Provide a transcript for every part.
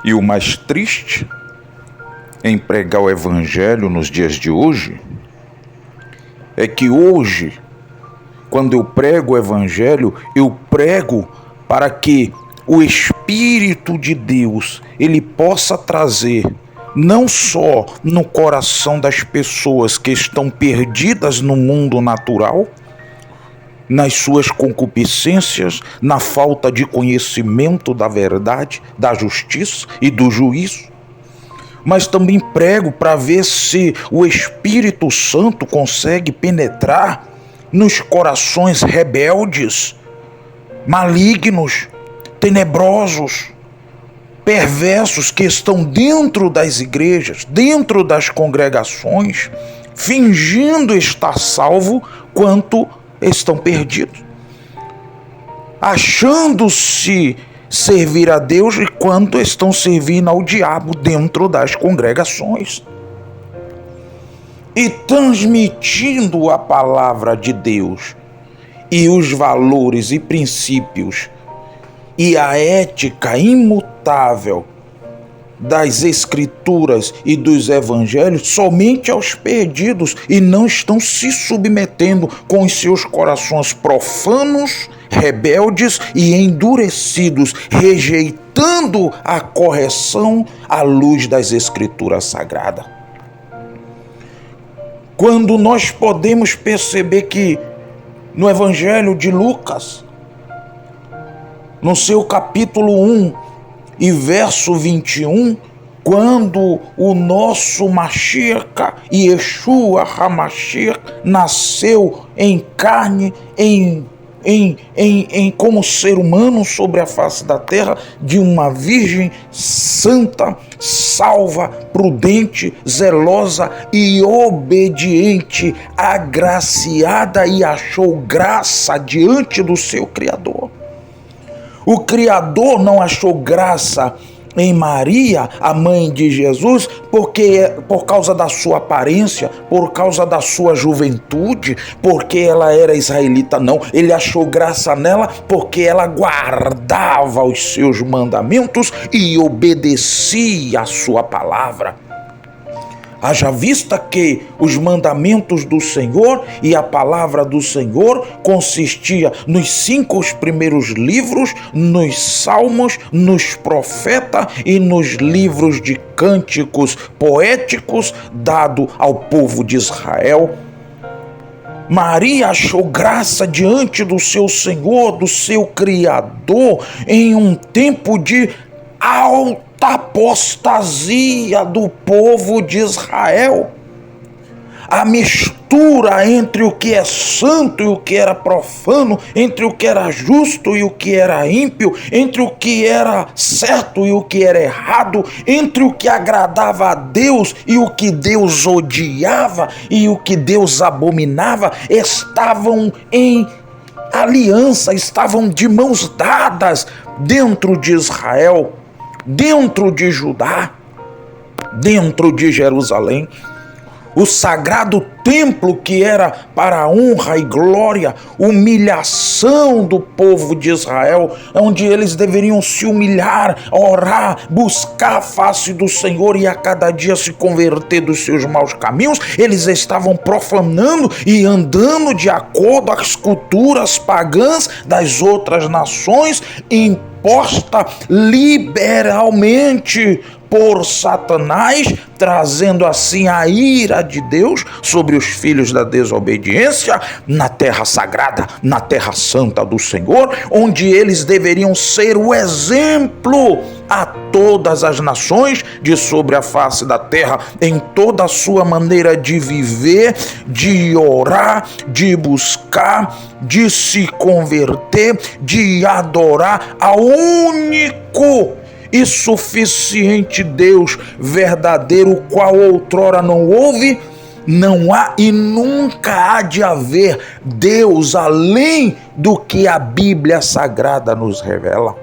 E o mais triste em pregar o Evangelho nos dias de hoje é que hoje, quando eu prego o Evangelho, eu prego para que o Espírito de Deus ele possa trazer não só no coração das pessoas que estão perdidas no mundo natural, nas suas concupiscências, na falta de conhecimento da verdade, da justiça e do juízo, mas também prego para ver se o Espírito Santo consegue penetrar nos corações rebeldes, malignos, tenebrosos, perversos que estão dentro das igrejas, dentro das congregações, fingindo estar salvo quanto estão perdidos, achando-se servir a Deus enquanto estão servindo ao diabo dentro das congregações. E transmitindo a palavra de Deus e os valores e princípios e a ética imutável das Escrituras e dos Evangelhos somente aos perdidos e não estão se submetendo com os seus corações profanos, rebeldes e endurecidos, rejeitando a correção à luz das Escrituras sagradas. Quando nós podemos perceber que no Evangelho de Lucas, no seu capítulo 1, e verso 21, quando o nosso Mashiach, Yeshua HaMashiach, nasceu em carne, como ser humano sobre a face da terra, de uma virgem santa, salva, prudente, zelosa e obediente, agraciada e achou graça diante do seu Criador. O Criador não achou graça em Maria, a mãe de Jesus, porque por causa da sua aparência, por causa da sua juventude, porque ela era israelita, não. Ele achou graça nela porque ela guardava os seus mandamentos e obedecia a sua palavra. Haja vista que os mandamentos do Senhor e a palavra do Senhor consistia nos 5 primeiros livros, nos salmos, nos profetas e nos livros de cânticos poéticos dado ao povo de Israel. Maria achou graça diante do seu Senhor, do seu Criador, em um tempo de alta apostasia do povo de Israel. A mistura entre o que é santo e o que era profano, entre o que era justo e o que era ímpio, entre o que era certo e o que era errado, entre o que agradava a Deus e o que Deus odiava e o que Deus abominava, estavam em aliança, estavam de mãos dadas dentro de Israel, dentro de Judá, dentro de Jerusalém. O sagrado templo que era para a honra e glória, humilhação do povo de Israel, onde eles deveriam se humilhar, orar, buscar a face do Senhor e a cada dia se converter dos seus maus caminhos, eles estavam profanando e andando de acordo às culturas pagãs das outras nações, imposta liberalmente por Satanás, trazendo assim a ira de Deus sobre os filhos da desobediência na terra sagrada, na terra santa do Senhor, onde eles deveriam ser o exemplo a todas as nações de sobre a face da terra, em toda a sua maneira de viver, de orar, de buscar, de se converter, de adorar ao único e suficiente Deus verdadeiro, qual outrora não houve, não há e nunca há de haver Deus além do que a Bíblia Sagrada nos revela.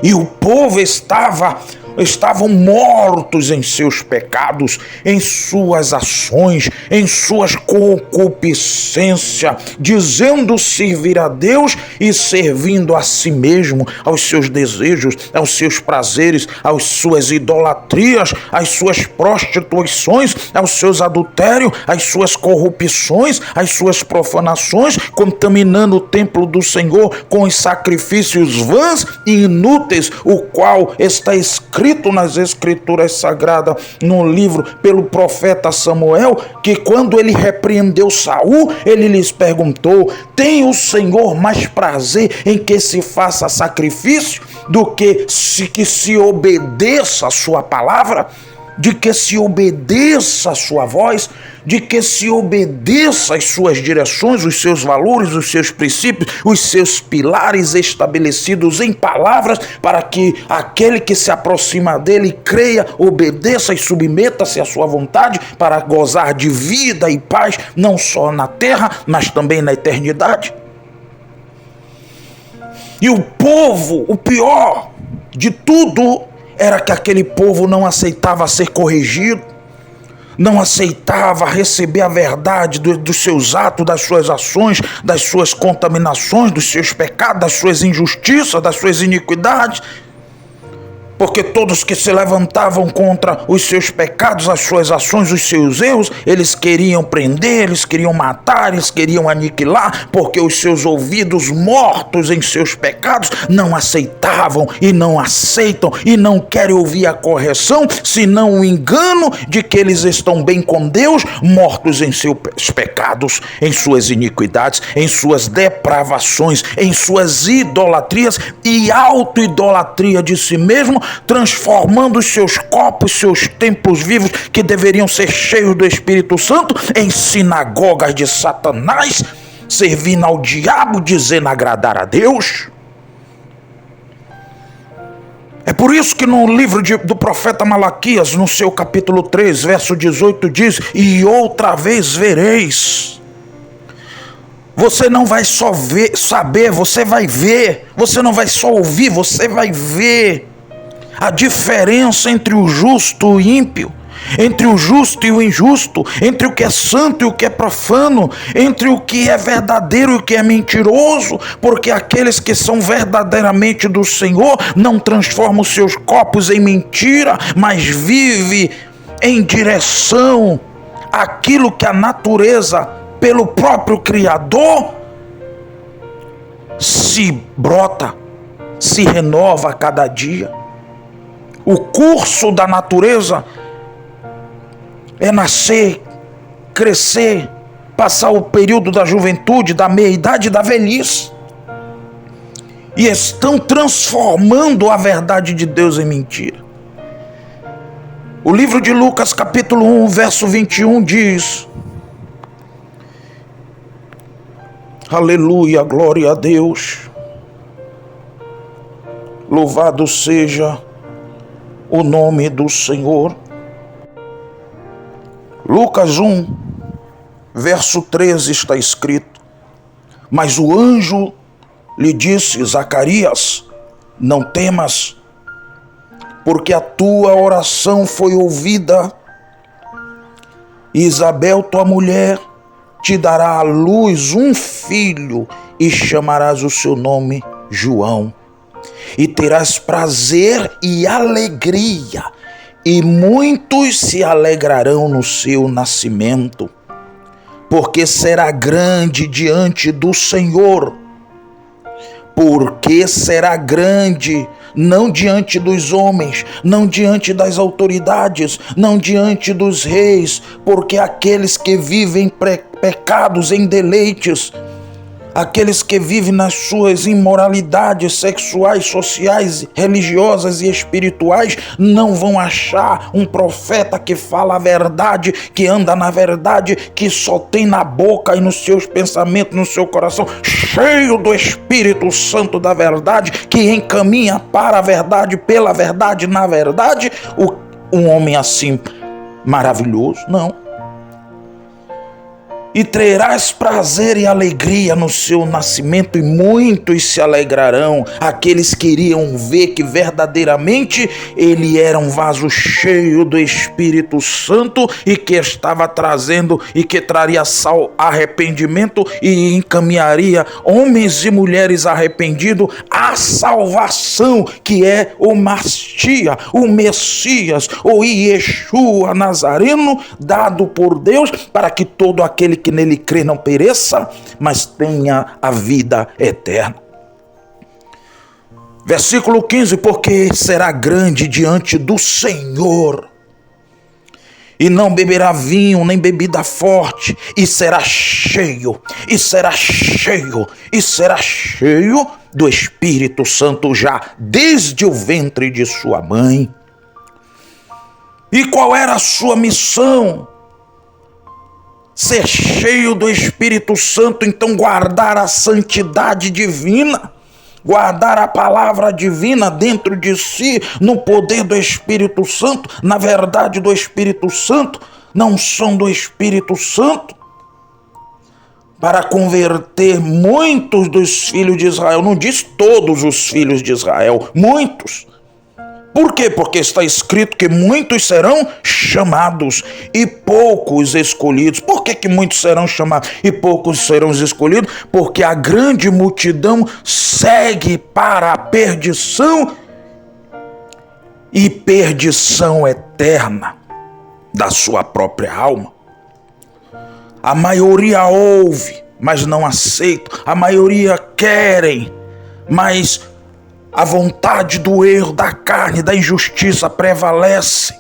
E o povo estava estavam mortos em seus pecados, em suas ações, em suas concupiscências, dizendo servir a Deus e servindo a si mesmo, aos seus desejos, aos seus prazeres, às suas idolatrias, às suas prostituições, aos seus adultérios, às suas corrupções, às suas profanações, contaminando o templo do Senhor com os sacrifícios vãs e inúteis, o qual está escrito nas Escrituras Sagradas, no livro pelo profeta Samuel, que quando ele repreendeu Saul, ele lhes perguntou: tem o Senhor mais prazer em que se faça sacrifício do que se obedeça a sua palavra? De que se obedeça a sua voz, de que se obedeça às suas direções, os seus valores, os seus princípios, os seus pilares estabelecidos em palavras, para que aquele que se aproxima dele creia, obedeça e submeta-se à sua vontade, para gozar de vida e paz, não só na terra, mas também na eternidade. E o povo, o pior de tudo, era que aquele povo não aceitava ser corrigido, não aceitava receber a verdade dos seus atos, das suas ações, das suas contaminações, dos seus pecados, das suas injustiças, das suas iniquidades. Porque todos que se levantavam contra os seus pecados, as suas ações, os seus erros, eles queriam prender, eles queriam matar, eles queriam aniquilar, porque os seus ouvidos mortos em seus pecados não aceitavam e não aceitam e não querem ouvir a correção, senão o engano de que eles estão bem com Deus, mortos em seus pecados, em suas iniquidades, em suas depravações, em suas idolatrias e auto-idolatria de si mesmo, transformando os seus corpos, seus templos vivos, que deveriam ser cheios do Espírito Santo, em sinagogas de Satanás, servindo ao diabo, dizendo agradar a Deus. É por isso que no livro do profeta Malaquias, no seu capítulo 3, verso 18, diz: e outra vez vereis. Você não vai só saber, você vai ver. Você não vai só ouvir, você vai ver a diferença entre o justo e o ímpio, entre o justo e o injusto, entre o que é santo e o que é profano, entre o que é verdadeiro e o que é mentiroso, porque aqueles que são verdadeiramente do Senhor não transformam os seus corpos em mentira, mas vivem em direção àquilo que a natureza, pelo próprio Criador, se brota, se renova a cada dia. O curso da natureza é nascer, crescer, passar o período da juventude, da meia-idade e da velhice. E estão transformando a verdade de Deus em mentira. O livro de Lucas, capítulo 1, verso 21 diz: aleluia, glória a Deus. Louvado seja o nome do Senhor. Lucas 1, verso 13 está escrito: mas o anjo lhe disse: Zacarias, não temas, porque a tua oração foi ouvida. Isabel, tua mulher, te dará à luz um filho e chamarás o seu nome João. E terás prazer e alegria, e muitos se alegrarão no seu nascimento, porque será grande diante do Senhor. Porque será grande, não diante dos homens, não diante das autoridades, não diante dos reis, porque aqueles que vivem pecados em deleites, aqueles que vivem nas suas imoralidades sexuais, sociais, religiosas e espirituais, não vão achar um profeta que fala a verdade, que anda na verdade, que só tem na boca e nos seus pensamentos, no seu coração, cheio do Espírito Santo da verdade, que encaminha para a verdade, pela verdade, na verdade, um homem assim maravilhoso. Não. e terás prazer e alegria no seu nascimento, e muitos se alegrarão, aqueles que iriam ver que verdadeiramente ele era um vaso cheio do Espírito Santo e que estava trazendo e que traria arrependimento e encaminharia homens e mulheres arrependidos à salvação, que é o Mashiach, o Messias, o Yeshua Nazareno, dado por Deus para que todo aquele que nele crê não pereça, mas tenha a vida eterna. Versículo 15: porque será grande diante do Senhor, e não beberá vinho nem bebida forte, e será cheio do Espírito Santo já desde o ventre de sua mãe. E qual era a sua missão? Ser cheio do Espírito Santo, então guardar a santidade divina, guardar a palavra divina dentro de si, no poder do Espírito Santo, na verdade do Espírito Santo, na unção do Espírito Santo, para converter muitos dos filhos de Israel. Não diz todos os filhos de Israel, muitos. Por quê? Porque está escrito que muitos serão chamados e poucos escolhidos. Por que muitos serão chamados e poucos serão escolhidos? Porque a grande multidão segue para a perdição, e perdição eterna da sua própria alma. A maioria ouve, mas não aceita. A maioria querem, mas a vontade do erro, da carne, da injustiça prevalece.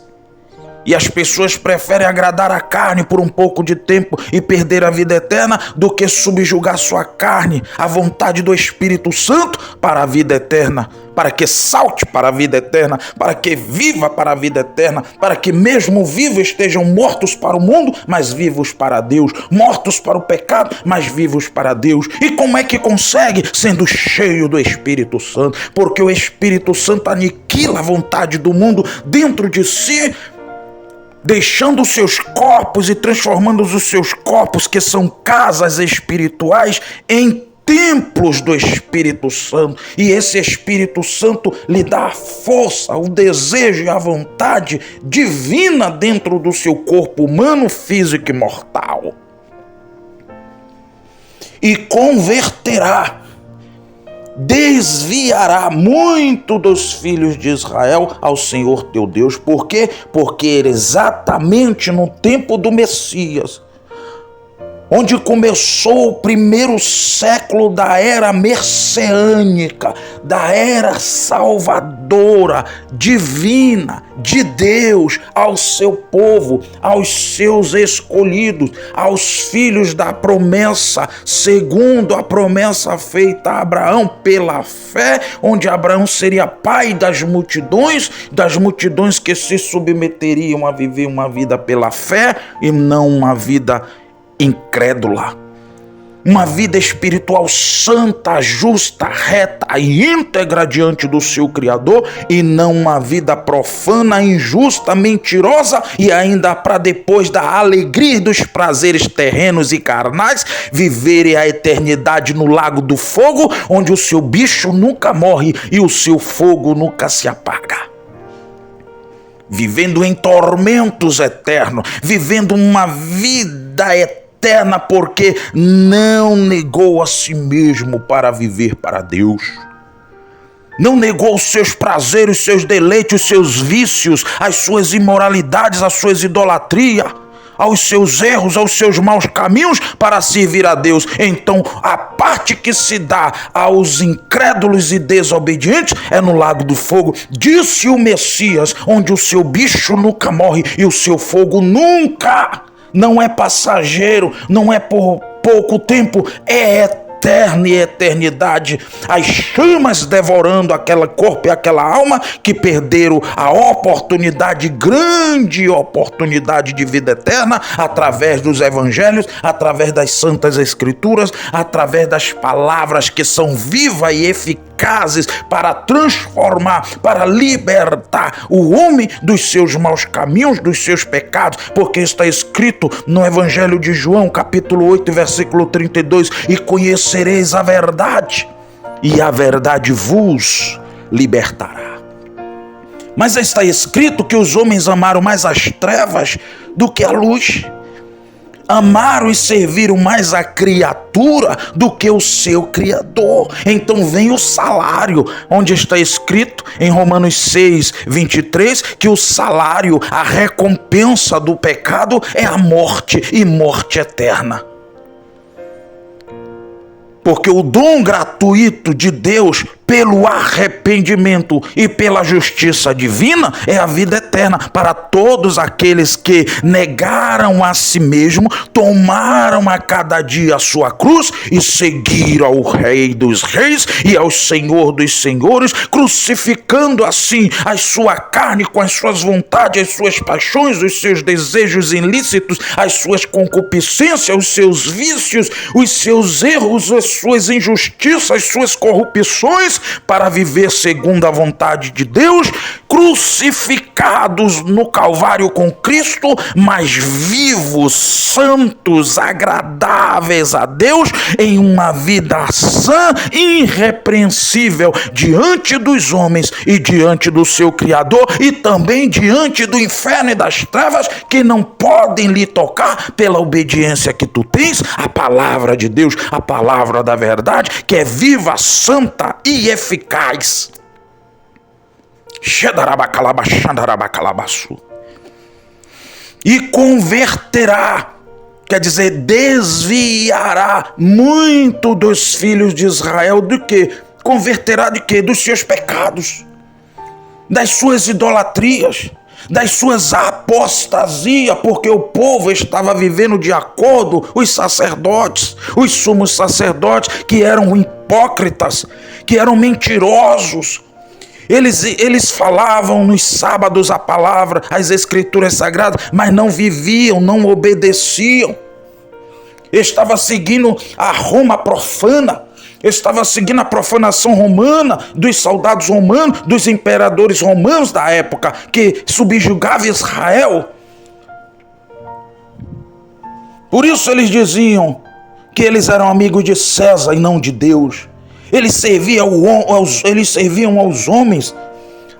E as pessoas preferem agradar a carne por um pouco de tempo e perder a vida eterna do que subjugar sua carne, a vontade do Espírito Santo, para a vida eterna, para que salte para a vida eterna, para que viva para a vida eterna, para que mesmo vivos estejam mortos para o mundo, mas vivos para Deus, mortos para o pecado, mas vivos para Deus. E como é que consegue? Sendo cheio do Espírito Santo, porque o Espírito Santo aniquila a vontade do mundo dentro de si, deixando os seus corpos e transformando os seus corpos, que são casas espirituais, em templos do Espírito Santo. E esse Espírito Santo lhe dá a força, o desejo e a vontade divina dentro do seu corpo humano, físico e mortal. E converterá, desviará muito dos filhos de Israel ao Senhor teu Deus. Por quê? Porque era exatamente no tempo do Messias, onde começou o primeiro século da era messiânica, da era salvadora, divina, de Deus, ao seu povo, aos seus escolhidos, aos filhos da promessa, segundo a promessa feita a Abraão pela fé, onde Abraão seria pai das multidões que se submeteriam a viver uma vida pela fé e não uma vida incrédula, uma vida espiritual santa, justa, reta e íntegra diante do seu Criador, e não uma vida profana, injusta, mentirosa, e ainda para depois da alegria e dos prazeres terrenos e carnais, viverem a eternidade no lago do fogo, onde o seu bicho nunca morre e o seu fogo nunca se apaga. Vivendo em tormentos eternos, vivendo uma vida eterna, porque não negou a si mesmo para viver para Deus. Não negou os seus prazeres, os seus deleites, os seus vícios, as suas imoralidades, as suas idolatrias, aos seus erros, aos seus maus caminhos para servir a Deus. Então, a parte que se dá aos incrédulos e desobedientes é no lago do fogo. Disse o Messias, onde o seu bicho nunca morre e o seu fogo nunca. Não é passageiro, não é por pouco tempo, é eterno. eterna e eternidade, as chamas devorando aquele corpo e aquela alma que perderam a oportunidade, grande oportunidade de vida eterna, através dos evangelhos, através das santas escrituras, através das palavras que são vivas e eficazes para transformar, para libertar o homem dos seus maus caminhos, dos seus pecados, porque está escrito no Evangelho de João, capítulo 8, versículo 32, e conhecereis a verdade, e a verdade vos libertará. Mas está escrito que os homens amaram mais as trevas do que a luz. Amaram e serviram mais a criatura do que o seu Criador. Então vem o salário, onde está escrito em Romanos 6, 23, que o salário, a recompensa do pecado é a morte, e morte eterna. Porque o dom gratuito de Deus, pelo arrependimento e pela justiça divina, é a vida eterna para todos aqueles que negaram a si mesmo, tomaram a cada dia a sua cruz e seguiram ao Rei dos Reis e ao Senhor dos Senhores, crucificando assim a sua carne com as suas vontades, as suas paixões, os seus desejos ilícitos, as suas concupiscências, os seus vícios, os seus erros, as suas injustiças, as suas corrupções, para viver segundo a vontade de Deus, crucificados no Calvário com Cristo, mas vivos, santos, agradáveis a Deus, em uma vida sã, irrepreensível, diante dos homens e diante do seu Criador, e também diante do inferno e das trevas, que não podem lhe tocar pela obediência que tu tens à palavra de Deus, a palavra da verdade, que é viva, santa e eficaz. E converterá, quer dizer, desviará muito dos filhos de Israel do que? Converterá de quê? Dos seus pecados, das suas idolatrias, das suas apostasias, porque o povo estava vivendo de acordo, os sacerdotes, os sumos sacerdotes, que eram hipócritas, que eram mentirosos. Eles falavam nos sábados a palavra, as escrituras sagradas, mas não viviam, não obedeciam. Estava seguindo a Roma profana, estava seguindo a profanação romana, dos soldados romanos, dos imperadores romanos da época, que subjugavam Israel. Por isso eles diziam que eles eram amigos de César e não de Deus. Eles serviam aos homens,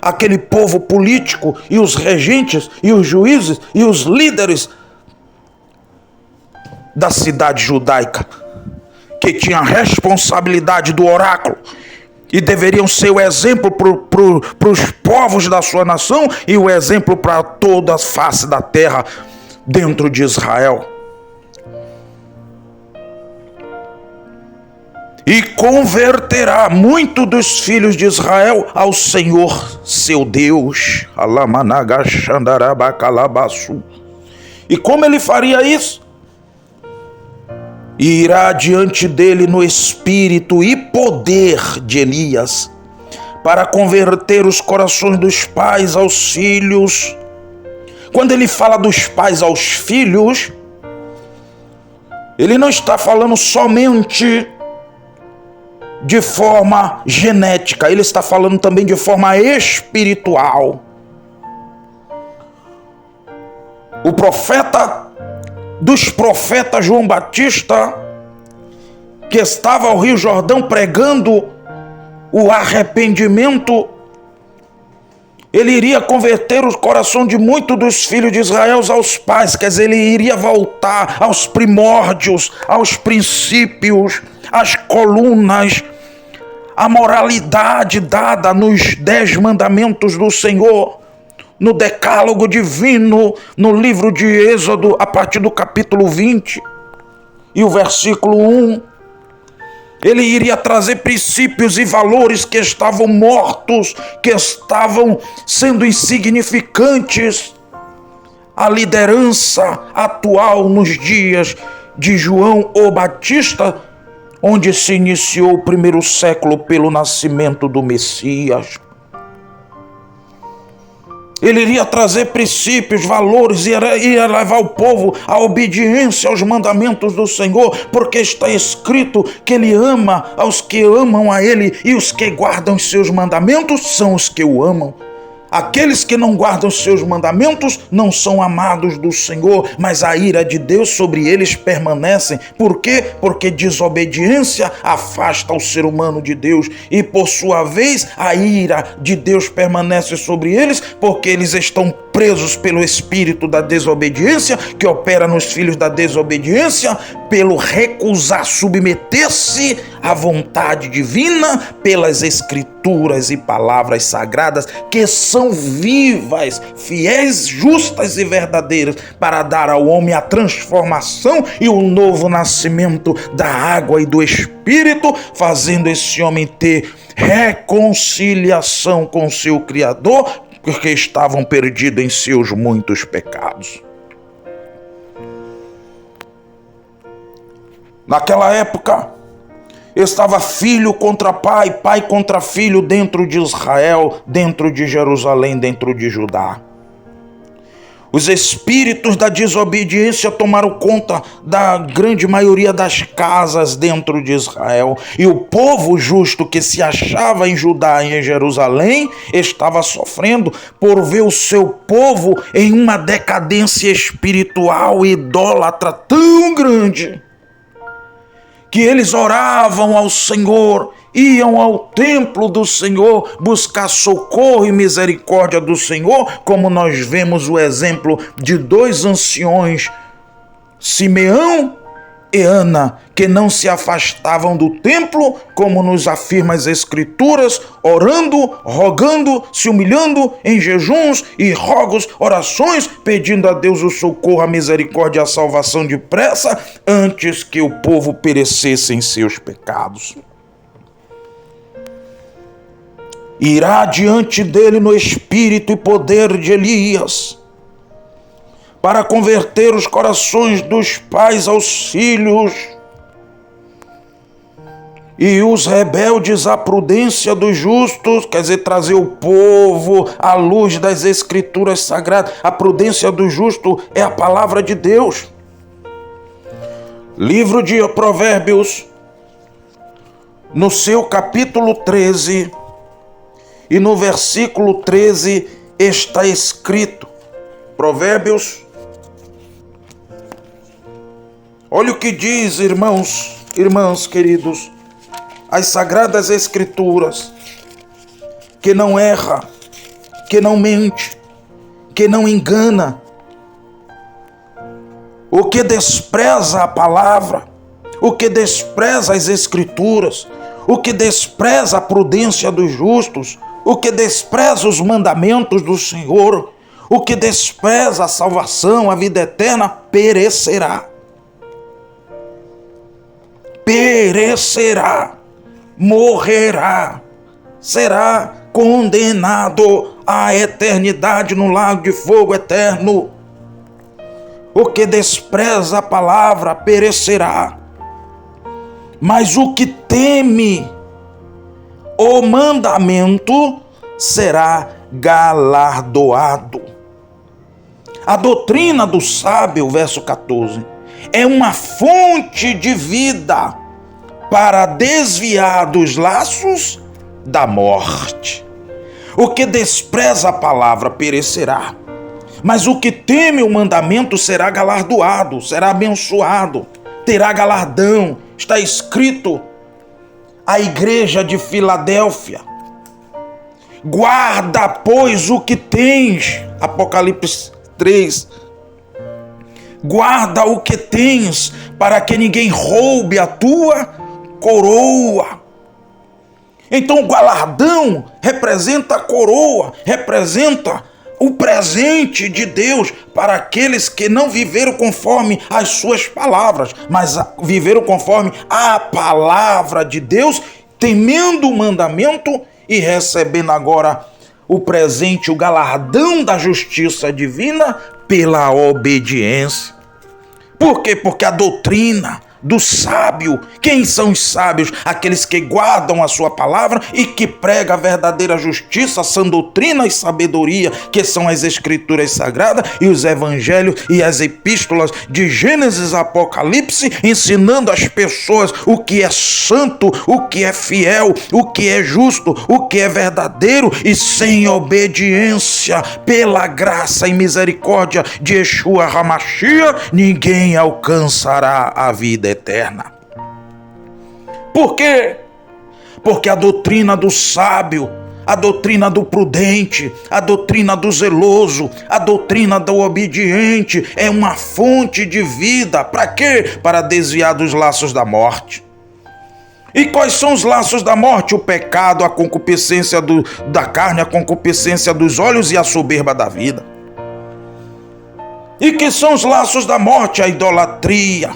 aquele povo político, e os regentes, e os juízes, e os líderes da cidade judaica, que tinham a responsabilidade do oráculo e deveriam ser o exemplo para os povos da sua nação e o exemplo para toda a face da terra dentro de Israel. E converterá muito dos filhos de Israel ao Senhor seu Deus. E como ele faria isso? Irá diante dele no espírito e poder de Elias, para converter os corações dos pais aos filhos. Quando ele fala dos pais aos filhos, ele não está falando somente de forma genética, ele está falando também de forma espiritual. O profeta dos profetas João Batista, que estava ao Rio Jordão pregando o arrependimento, ele iria converter o coração de muitos dos filhos de Israel aos pais, quer dizer, ele iria voltar aos primórdios, aos princípios, às colunas, à moralidade dada nos 10 mandamentos do Senhor, no decálogo divino, no livro de Êxodo, a partir do capítulo 20 e o versículo 1. Ele iria trazer princípios e valores que estavam mortos, que estavam sendo insignificantes. A liderança atual nos dias de João o Batista, onde se iniciou o primeiro século pelo nascimento do Messias. Ele iria trazer princípios, valores, ia levar o povo à obediência aos mandamentos do Senhor, porque está escrito que Ele ama aos que amam a Ele, e os que guardam os seus mandamentos são os que o amam. Aqueles que não guardam os seus mandamentos não são amados do Senhor, mas a ira de Deus sobre eles permanece. Por quê? Porque desobediência afasta o ser humano de Deus, e por sua vez a ira de Deus permanece sobre eles, porque eles estão presos pelo espírito da desobediência, que opera nos filhos da desobediência, pelo recusar submeter-se à vontade divina, pelas escrituras e palavras sagradas, que são vivas, fiéis, justas e verdadeiras, para dar ao homem a transformação e o novo nascimento da água e do Espírito, fazendo esse homem ter reconciliação com seu Criador, porque estavam perdidos em seus muitos pecados. Naquela época, estava filho contra pai, pai contra filho dentro de Israel, dentro de Jerusalém, dentro de Judá. Os espíritos da desobediência tomaram conta da grande maioria das casas dentro de Israel. E o povo justo que se achava em Judá e em Jerusalém estava sofrendo por ver o seu povo em uma decadência espiritual e idólatra tão grande, que eles oravam ao Senhor, iam ao templo do Senhor buscar socorro e misericórdia do Senhor, como nós vemos o exemplo de dois anciões, Simeão e Ana, que não se afastavam do templo, como nos afirma as Escrituras, orando, rogando, se humilhando em jejuns e rogos, orações, pedindo a Deus o socorro, a misericórdia e a salvação depressa, antes que o povo perecesse em seus pecados. Irá diante dele no espírito e poder de Elias, para converter os corações dos pais aos filhos e os rebeldes à prudência dos justos, quer dizer, trazer o povo à luz das Escrituras sagradas. A prudência do justo é a palavra de Deus. Livro de Provérbios, no seu capítulo 13, e no versículo 13 está escrito, Provérbios, olha o que diz, irmãos queridos, as Sagradas Escrituras, que não erra, que não mente, que não engana, o que despreza a palavra, o que despreza as Escrituras, o que despreza a prudência dos justos, o que despreza os mandamentos do Senhor, o que despreza a salvação, a vida eterna, perecerá. Perecerá, morrerá, será condenado à eternidade no lago de fogo eterno. O que despreza a palavra perecerá, mas o que teme o mandamento será galardoado. A doutrina do sábio, verso 14, é uma fonte de vida para desviar dos laços da morte. O que despreza a palavra perecerá, mas o que teme o mandamento será galardoado, será abençoado, terá galardão. Está escrito à igreja de Filadélfia: guarda, pois, o que tens. Apocalipse 3. Guarda o que tens, para que ninguém roube a tua coroa. Então o galardão representa a coroa, representa o presente de Deus para aqueles que não viveram conforme as suas palavras, mas viveram conforme a palavra de Deus, temendo o mandamento e recebendo agora o presente, o galardão da justiça divina pela obediência. Por quê? Porque a doutrina, do sábio. Quem são os sábios? Aqueles que guardam a sua palavra e que pregam a verdadeira justiça, sã doutrina e sabedoria, que são as escrituras sagradas e os evangelhos e as epístolas de Gênesis a Apocalipse, ensinando às pessoas o que é santo, o que é fiel, o que é justo, o que é verdadeiro, e sem obediência, pela graça e misericórdia de Yeshua HaMashiach, ninguém alcançará a vida eterna. Por quê? Porque a doutrina do sábio, a doutrina do prudente, a doutrina do zeloso, a doutrina do obediente é uma fonte de vida. Para quê? Para desviar dos laços da morte. E quais são os laços da morte? O pecado, a concupiscência da carne, a concupiscência dos olhos e a soberba da vida. E que são os laços da morte? A idolatria,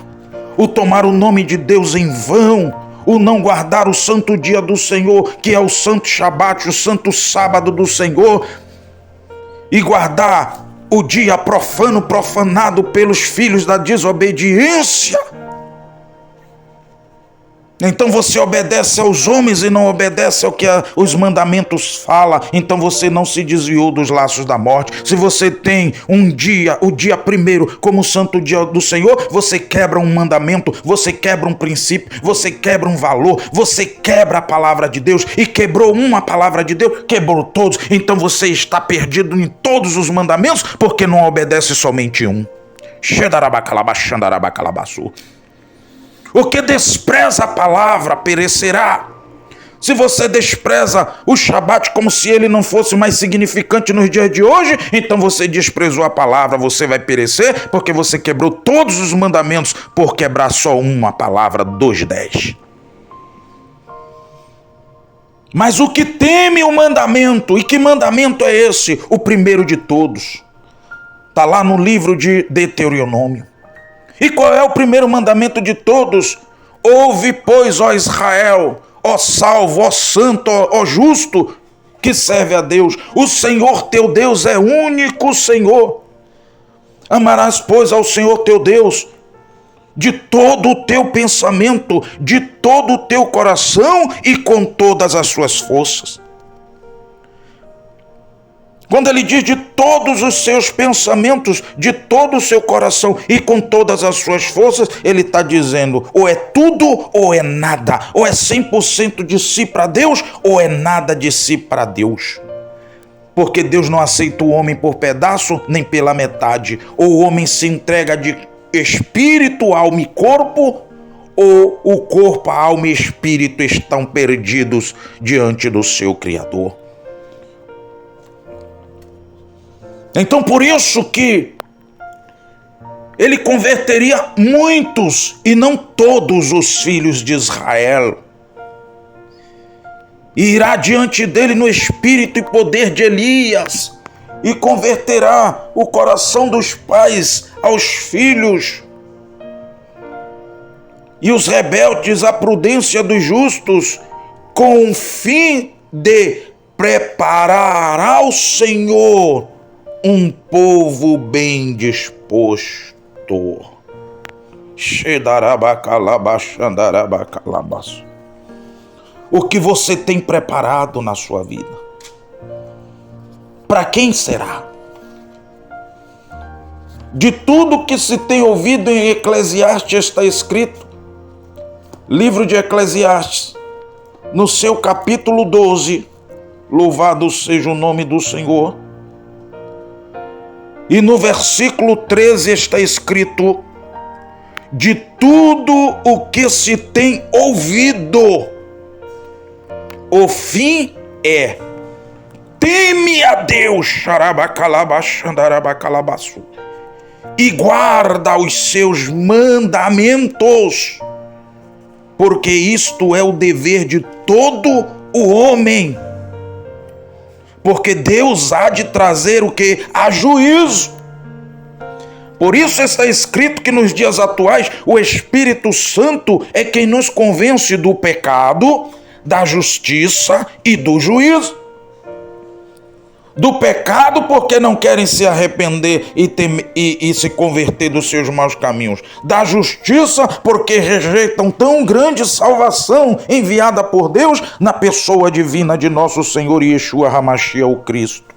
o tomar o nome de Deus em vão, o não guardar o santo dia do Senhor, que é o santo Shabat, o santo sábado do Senhor, e guardar o dia profano, profanado pelos filhos da desobediência. Então você obedece aos homens e não obedece ao que os mandamentos falam. Então você não se desviou dos laços da morte. Se você tem um dia, o dia primeiro, como o santo dia do Senhor, você quebra um mandamento, você quebra um princípio, você quebra um valor, você quebra a palavra de Deus. E quebrou uma palavra de Deus, quebrou todos. Então você está perdido em todos os mandamentos, porque não obedece somente um. O que despreza a palavra perecerá. Se você despreza o Shabat como se ele não fosse mais significante nos dias de hoje, então você desprezou a palavra, você vai perecer, porque você quebrou todos os mandamentos por quebrar só uma palavra dos 10. Mas o que teme o mandamento, e que mandamento é esse? O primeiro de todos. Está lá no livro de Deuteronômio. E qual é o primeiro mandamento de todos? Ouve, pois, ó Israel, ó salvo, ó santo, ó justo, que serve a Deus. O Senhor teu Deus é único Senhor. Amarás, pois, ao Senhor teu Deus de todo o teu pensamento, de todo o teu coração e com todas as suas forças. Quando ele diz de todos os seus pensamentos, de todo o seu coração e com todas as suas forças, ele está dizendo, ou é tudo ou é nada. Ou é 100% de si para Deus, ou é nada de si para Deus. Porque Deus não aceita o homem por pedaço, nem pela metade. Ou o homem se entrega de espírito, alma e corpo, ou o corpo, a alma e espírito estão perdidos diante do seu Criador. Então por isso que ele converteria muitos e não todos os filhos de Israel. E irá diante dele no espírito e poder de Elias e converterá o coração dos pais aos filhos e os rebeldes à prudência dos justos, com o fim de preparar ao Senhor um povo bem disposto. O que você tem preparado na sua vida? Para quem será? De tudo que se tem ouvido em Eclesiastes está escrito, livro de Eclesiastes, no seu capítulo 12, louvado seja o nome do Senhor. E no versículo 13 está escrito, de tudo o que se tem ouvido, o fim é, teme a Deus, e guarda os seus mandamentos, porque isto é o dever de todo o homem. Porque Deus há de trazer o que? A juízo. Por isso está escrito que nos dias atuais o Espírito Santo é quem nos convence do pecado, da justiça e do juízo. do pecado porque não querem se arrepender e se converter dos seus maus caminhos, da justiça porque rejeitam tão grande salvação enviada por Deus na pessoa divina de nosso Senhor Yeshua HaMashiach, o Cristo,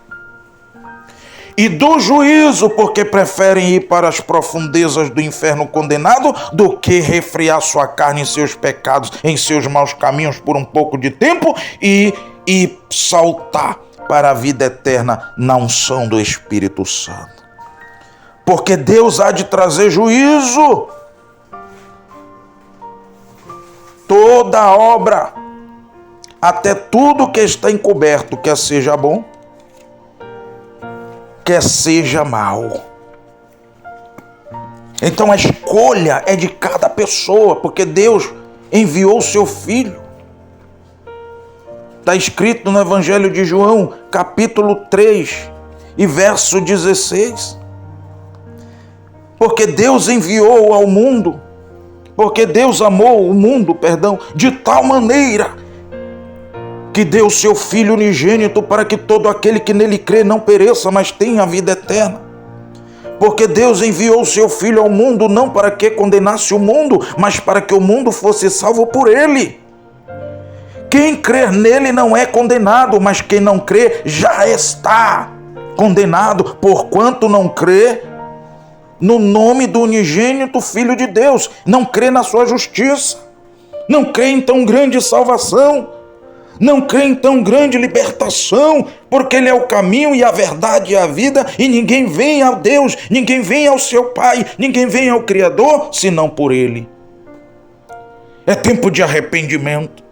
e do juízo porque preferem ir para as profundezas do inferno condenado do que refriar sua carne em seus pecados, em seus maus caminhos por um pouco de tempo e saltar para a vida eterna na unção do Espírito Santo. Porque Deus há de trazer juízo. Toda obra, até tudo que está encoberto, quer seja bom, quer seja mal. Então a escolha é de cada pessoa, porque Deus enviou o seu Filho. Está escrito no Evangelho de João, capítulo 3 e verso 16. Porque Deus enviou ao mundo, porque Deus amou o mundo, de tal maneira que deu o seu Filho unigênito para que todo aquele que nele crê não pereça, mas tenha a vida eterna. Porque Deus enviou o seu Filho ao mundo não para que condenasse o mundo, mas para que o mundo fosse salvo por ele. Quem crer nele não é condenado, mas quem não crê já está condenado, porquanto não crê no nome do unigênito Filho de Deus, não crê na sua justiça, não crê em tão grande salvação, não crê em tão grande libertação, porque ele é o caminho e a verdade e a vida, e ninguém vem a Deus, ninguém vem ao seu Pai, ninguém vem ao Criador, senão por ele. É tempo de arrependimento.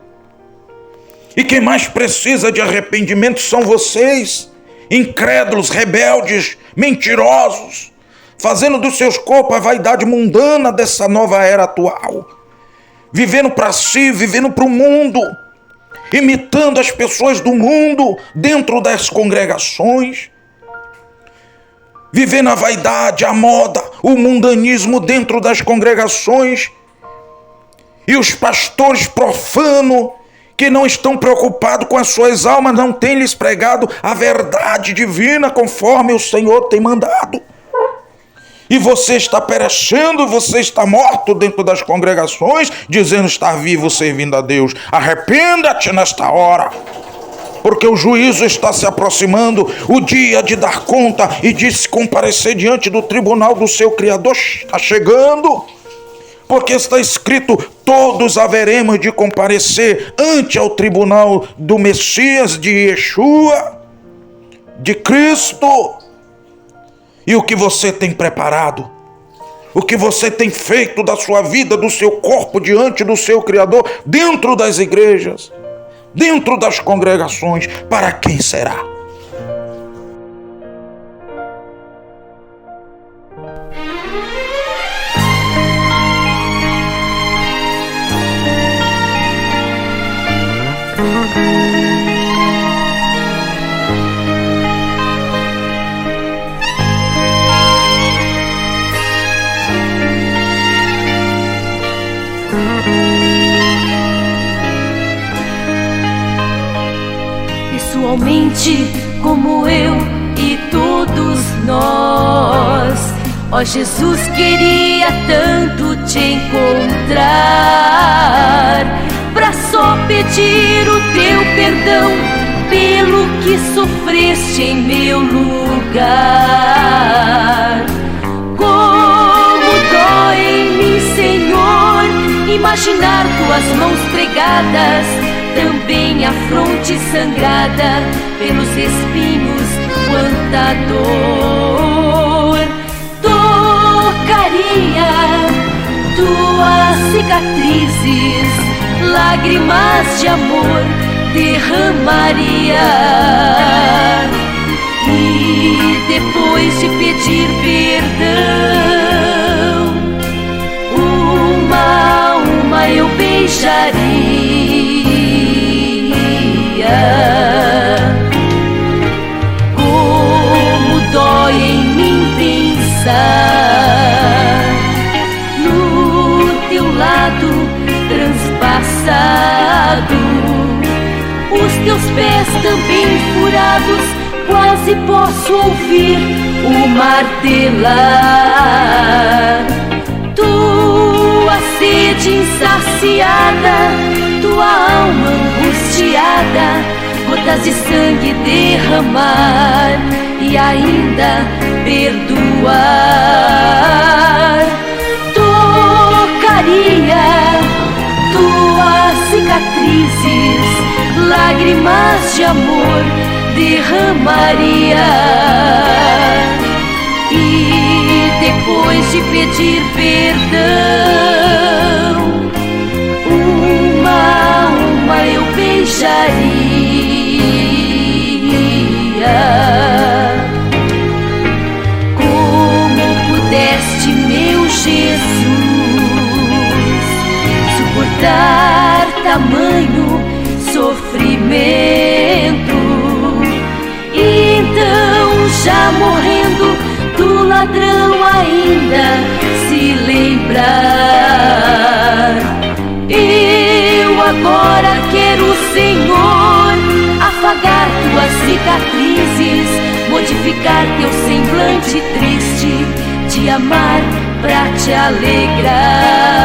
E quem mais precisa de arrependimento são vocês, incrédulos, rebeldes, mentirosos, fazendo dos seus corpos a vaidade mundana dessa nova era atual, vivendo para si, vivendo para o mundo, imitando as pessoas do mundo dentro das congregações, vivendo a vaidade, a moda, o mundanismo dentro das congregações, e os pastores profanos que não estão preocupados com as suas almas, não têm lhes pregado a verdade divina conforme o Senhor tem mandado. E você está perecendo, você está morto dentro das congregações, dizendo estar vivo servindo a Deus. Arrependa-te nesta hora, porque o juízo está se aproximando, o dia de dar conta e de se comparecer diante do tribunal do seu Criador está chegando. Porque está escrito, todos haveremos de comparecer ante ao tribunal do Messias, de Yeshua, de Cristo. E o que você tem preparado? O que você tem feito da sua vida, do seu corpo diante do seu Criador, dentro das igrejas, dentro das congregações, para quem será? Pessoalmente, como eu e todos nós, ó Jesus, queria tanto te encontrar, pra só pedir o teu perdão pelo que sofreste em meu lugar. Como dói em mim, Senhor, imaginar tuas mãos pregadas, também a fronte sangrada pelos espinhos, quanta dor. Tocaria tuas cicatrizes, lágrimas de amor derramaria, e depois de pedir perdão, uma a uma eu beijaria. Como dói em mim pensar no teu lado transpassado, os teus pés também furados quase posso ouvir o martelar. Tua sede insaciada, tua alma angustiada, gotas de sangue derramar e ainda perdoar. Tocaria tuas cicatrizes, lágrimas de amor derramaria, e depois de pedir perdão, uma a uma eu beijaria. Como pudeste, meu Jesus, suportar tamanho sofrimento? Então, já morrendo, do ladrão ainda se lembrar. Eu agora quero, Senhor, afagar tuas cicatrizes, modificar teu semblante triste, te amar pra te alegrar.